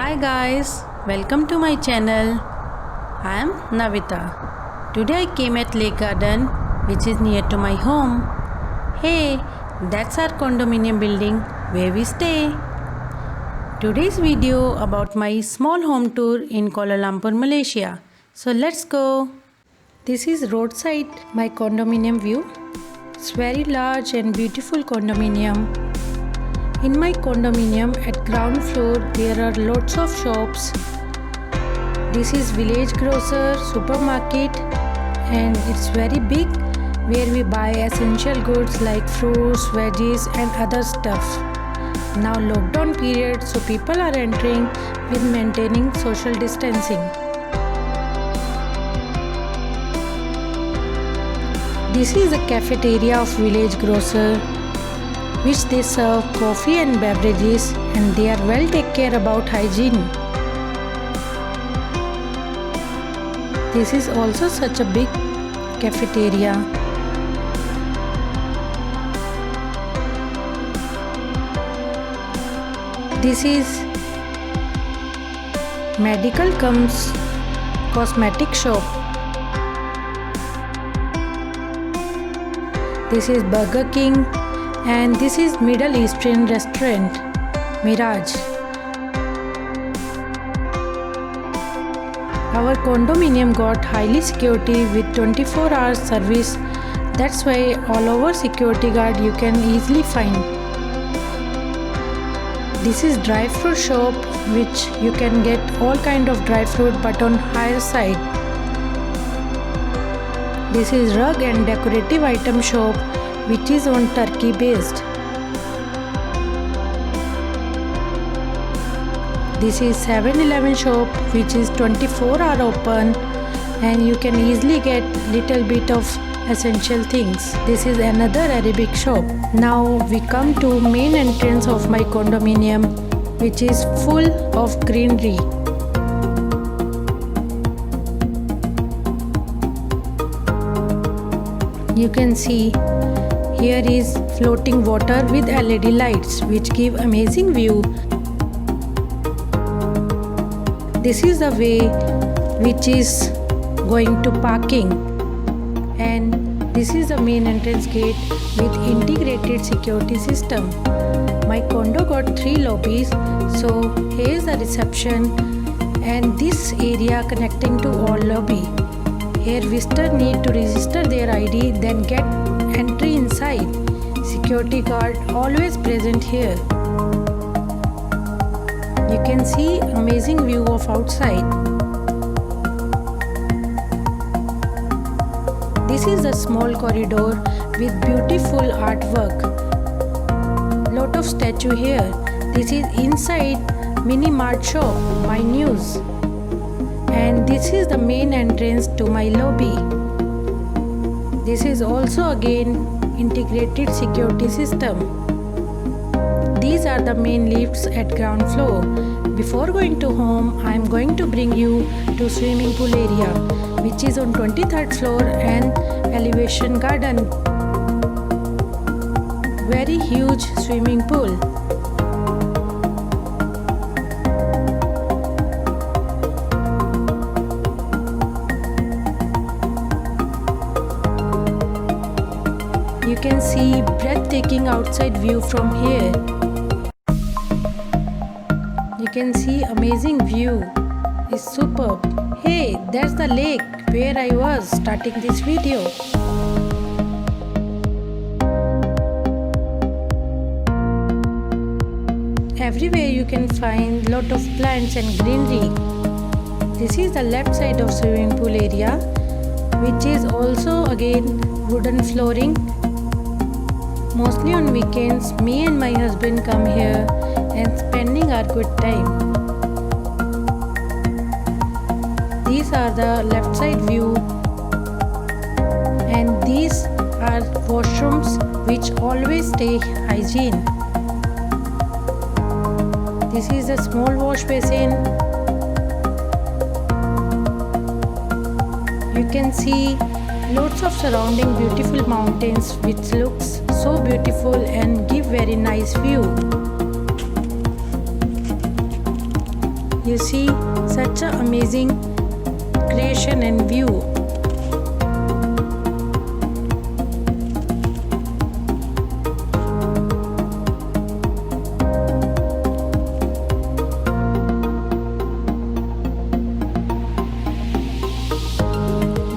Hi guys, welcome to my channel. I am Navita. Today I came at Lake Garden, which is near to my home. Hey, that's our condominium building where we stay. Today's video about my small home tour in Kuala Lumpur, Malaysia. So let's go. This is roadside my condominium view. It's very large and beautiful condominium. In my condominium at ground floor there are lots of shops. This is village grocer, supermarket, and it's very big where we buy essential goods like fruits, veggies and other stuff. Now lockdown period, so people are entering with maintaining social distancing. This is the cafeteria of village grocer, which they serve coffee and beverages, and they are well take care about hygiene. This is also such a big cafeteria. This is medical comes cosmetic shop. This is Burger King. And this is Middle Eastern restaurant, Miraj. Our condominium got highly security with 24 hours service. That's why all over security guard you can easily find. This is dry fruit shop, which you can get all kind of dry fruit but on higher side. This is rug and decorative item shop, which is on Turkey based. This is 7-Eleven shop, which is 24-hour open, and you can easily get little bit of essential things. This is another Arabic shop. Now we come to main entrance of my condominium, which is full of greenery. You can see here is floating water with LED lights, which give amazing view. This is the way which is going to parking, and this is the main entrance gate with integrated security system. My condo got 3 lobbies, so here is the reception and this area connecting to all lobby. Here visitor need to register their ID, then get entry inside. Security guard always present here. You can see amazing view of outside. This is a small corridor with beautiful artwork. Lot of statue here. This is inside mini mart shop, my news. And this is the main entrance to my lobby. This is also again integrated security system. These are the main lifts at ground floor. Before going to home, I am going to bring you to swimming pool area, which is on 23rd floor and elevation garden. Very huge swimming pool. You can see breathtaking outside view from here. You can see amazing view. It's superb. Hey, that's the lake where I was starting this video. Everywhere you can find lot of plants and greenery. This is the left side of swimming pool area, which is also again wooden flooring. Mostly on weekends, me and my husband come here and spending our good time. These are the left side view, and these are washrooms which always stay hygiene. This is a small wash basin. You can see lots of surrounding beautiful mountains which looks so beautiful and give very nice view. you see such an amazing creation and view.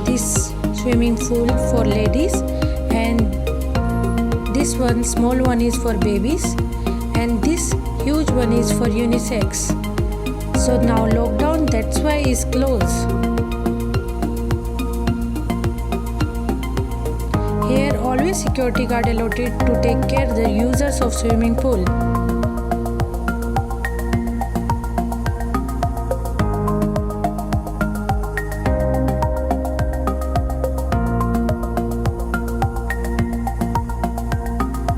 This swimming pool for ladies, and this one small one is for babies, and this huge one is for unisex. So now lockdown, that's why it's closed. Here always security guard allotted to take care the users of swimming pool.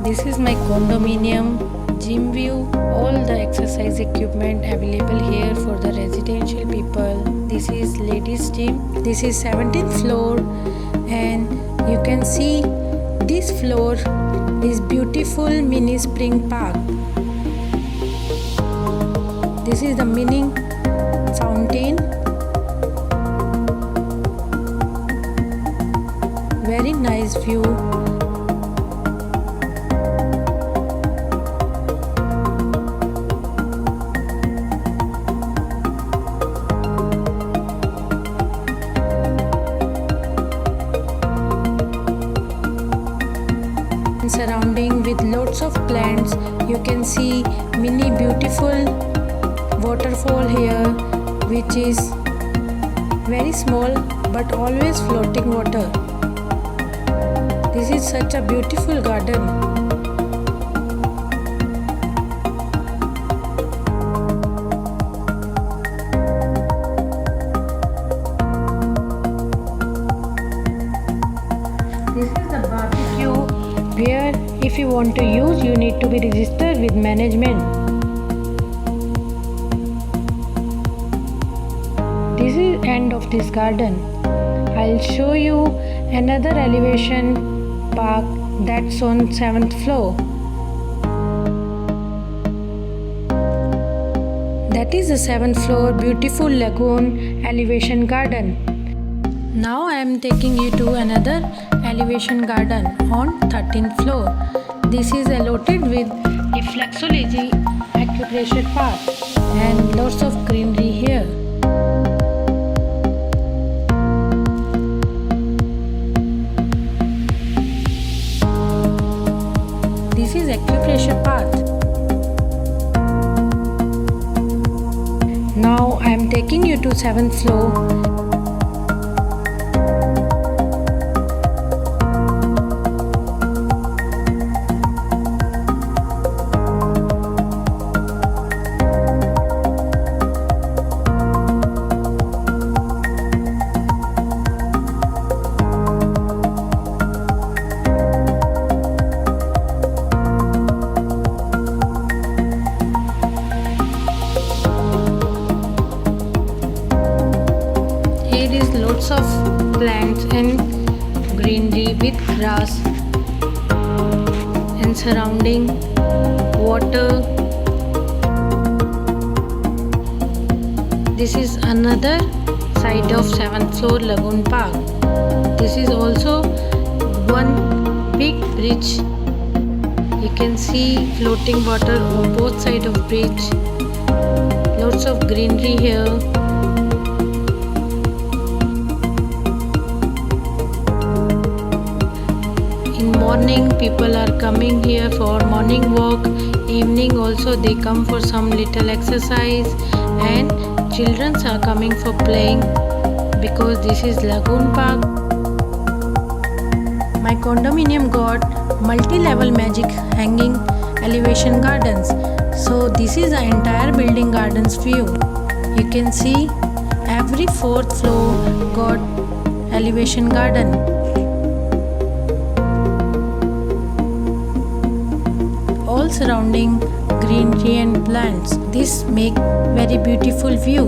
This is my condominium gym view. All the exercise equipment available here for the residential people. This is ladies gym. This is 17th floor, and you can see this floor is beautiful mini spring park. This is the mini fountain. Very nice view. Surrounding with lots of plants, you can see mini beautiful waterfall here, which is very small but always floating water. This is such a beautiful garden. This is the barbecue, where if you want to use, you need to be registered with management. This is end of this garden. I'll show you another elevation park that's on 7th floor. That is the 7th floor beautiful lagoon elevation garden. Now I am taking you to another elevation garden on 13th floor. This is allotted with reflexology acupressure park and lots of greenery here. This is acupressure path. Now I am taking you to 7th floor. Here is lots of plants and greenery with grass and surrounding water. This is another side of 7th floor lagoon park. This is also one big bridge. You can see floating water on both sides of bridge. Lots of greenery here. In morning, people are coming here for morning walk. Evening also they come for some little exercise, and children are coming for playing because this is lagoon park. My condominium got multi-level magic hanging elevation gardens. So this is the entire building gardens view. You can see every 4th floor got elevation garden. All surrounding greenery and plants. This make very beautiful view.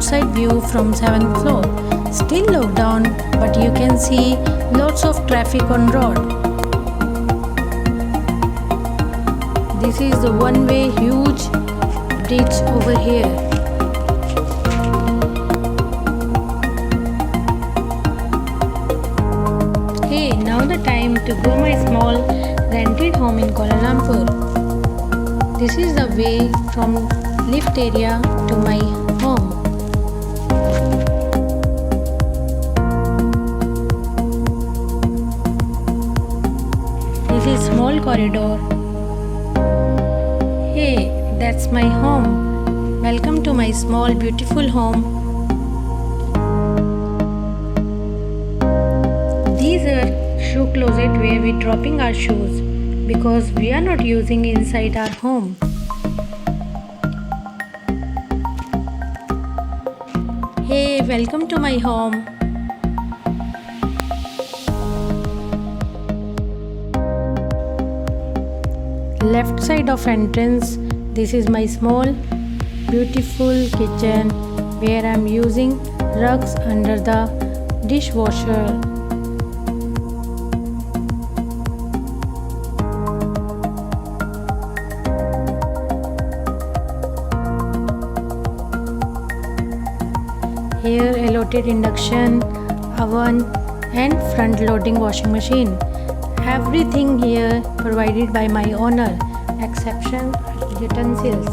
outside view from 7th floor. Still lockdown, but you can see lots of traffic on road. This is the one-way huge bridge over here. Hey, now the time to go my small rented home in Kuala Lumpur. This is the way from lift area to my home. This is small corridor. Hey, that's my home. Welcome to my small beautiful home. These are shoe closet where we dropping our shoes because we are not using inside our home. Hey, welcome to my home. Left side of entrance, this is my small beautiful kitchen where I am using rugs under the dishwasher. Here allotted induction, oven and front loading washing machine. Everything here provided by my owner, exception utensils.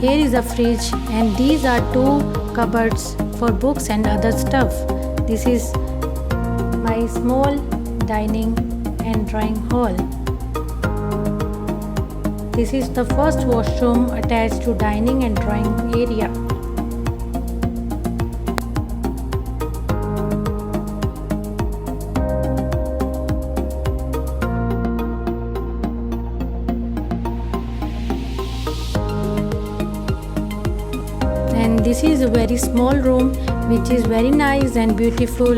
Here is a fridge and these are two cupboards for books and other stuff. This is my small dining and drawing hall. This is the first washroom attached to dining and drawing area. And this is a very small room which is very nice and beautiful.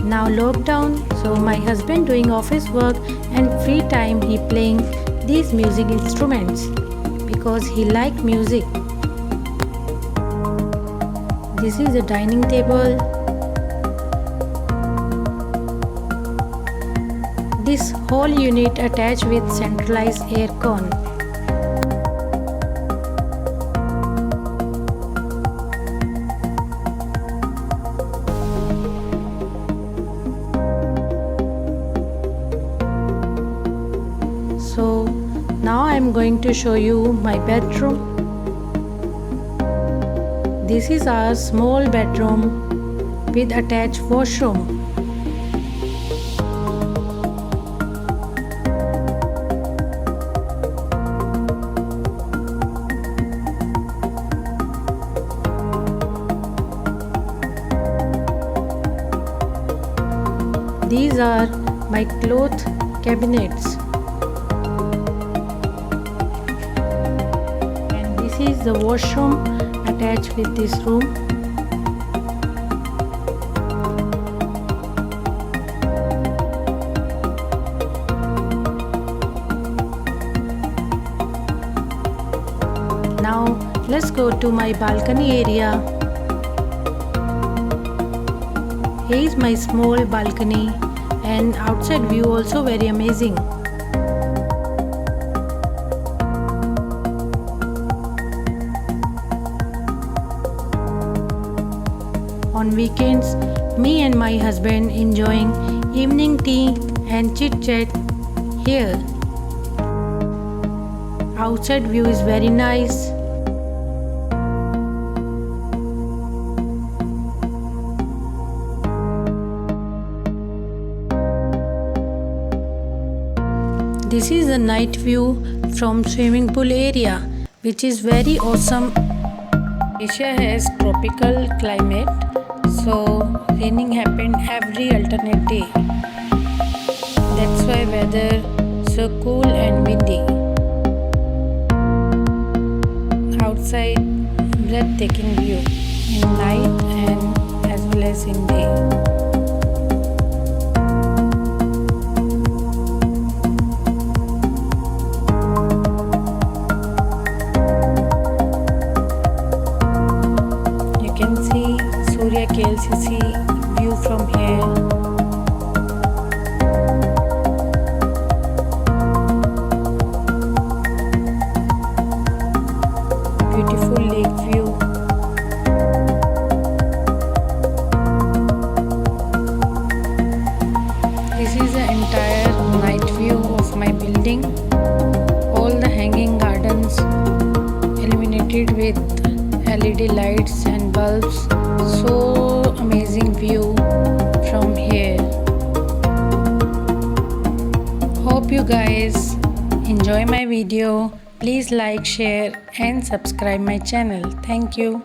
Now lockdown, so my husband doing office work and free time he playing these music instruments because he like music. This is a dining table. This whole unit attached with centralized air con. So now I am going to show you my bedroom. This is our small bedroom with attached washroom. These are my cloth cabinets. This is the washroom attached with this room. Now let's go to my balcony area. Here is my small balcony and outside view also very amazing. On weekends, me and my husband enjoying evening tea and chit chat here. Outside view is very nice. This is the night view from swimming pool area, which is very awesome. Asia has tropical climate, so raining happened every alternate day. That's why weather so cool and windy. Outside, breathtaking view in night and as well as in day. KLCC view from here. Beautiful lake view. This is the entire night view of my building. All the hanging gardens illuminated with LED lights and bulbs. So amazing view from here. Hope you guys enjoy my video. Please like, share and subscribe my channel. Thank you.